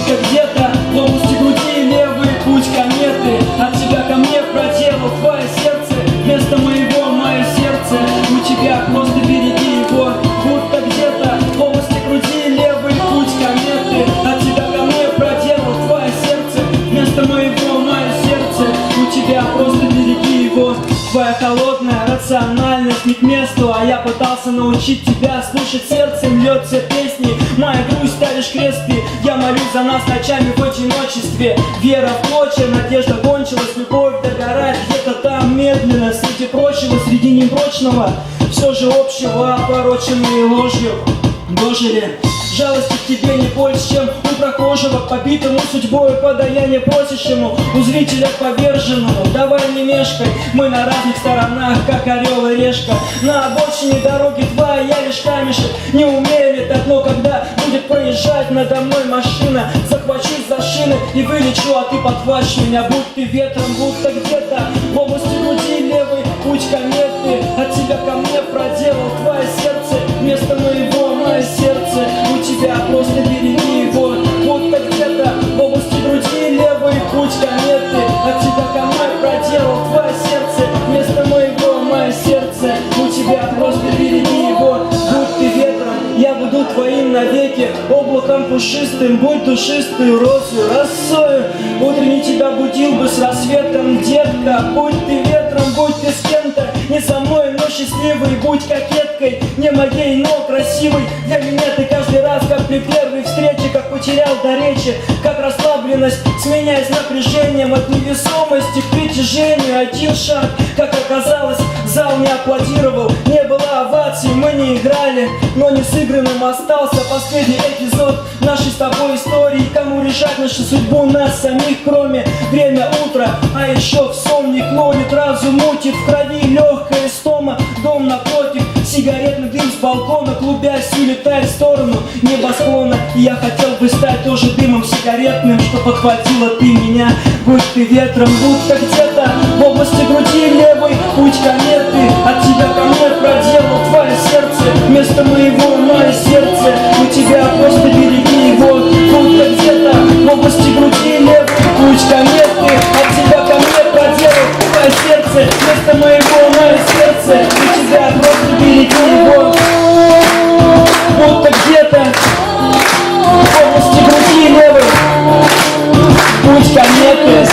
будто где-то в области груди левый путь кометы. От тебя ко мне проделал твое сердце, вместо моего мое сердце. У тебя просто береги его, будто где-то в области груди левый путь кометы. От тебя ко мне проделал твое сердце, вместо моего мое сердце. У тебя просто береги его. Твоя холодная рациональность не к месту, а я пытался научить тебя слушать сердцем, льется песни. Моя грусть ставишь кресты, я молюсь за нас ночами в одиночестве. Вера в клочья, надежда кончилась, любовь догорает где-то там медленно. Среди прочего, среди непрочного, все же общего, опороченные ложью дожили. Жалости к тебе не больше, чем у прохожего, побитому судьбой подаяние просящему, у зрителя поверженному. Давай не мешкай, мы на разных сторонах, как орел и решка. На обочине дороги твоя лишь камешек, не умею летать, но когда будет проезжать надо мной машина, захвачусь за шины и вылечу, а ты подхватишь меня. Будь ты ветром, будто где-то в области груди левый путь кометы. От тебя ко мне проделал твое сердце, вместо моего мое сердце. У тебя просто береги его, будто где-то в области груди левый путь кометы. От тебя ко мне проделал твое сердце, вместо моего мое сердце. У тебя просто береги его, будь ты ветром, я буду твоим навеки. Облаком пушистым, будь душистую розу росою. Утренний тебя будил бы с рассветом, детка. Будь ты ветром, будь ты с кем-то, не со мной, но счастливой. Будь кокеткой, не моей, но красивой. Для меня ты каждый раз, как при первой встрече, как потерял до речи, как расслабленность, сменяясь напряжением от невесомости к притяжению. Один шаг, как оказалось, зал не аплодировал, не было оваций, мы не играли, но не сыгранным остался последний эпизод нашей с тобой истории. Кому решать нашу судьбу, нас самих, кроме время утра. А еще в сон не клонит, разум мутит, в крови легкая истома. Дом напротив, сигаретный дым с балкона, клубясь, улетает в сторону небосклона. И я хотел бы стать тоже дымом сигаретным, что подхватила ты меня. Будь ты ветром, будто где-то в области груди левый путь кометы. От тебя ко мне проделал твое сердце, вместо моего мое сердце. У тебя просто береги его, будто где-то в области груди левый путь кометы. От тебя ко мне проделал твое сердце, вместо моего мое сердце. У тебя просто береги его, будто где-то в области груди левый путь кометы.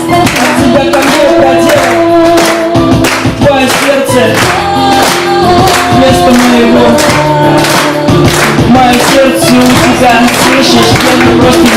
От тебя ко мне проделал твое сердце, вместо моего мое сердце. У тебя, слышишь, я просто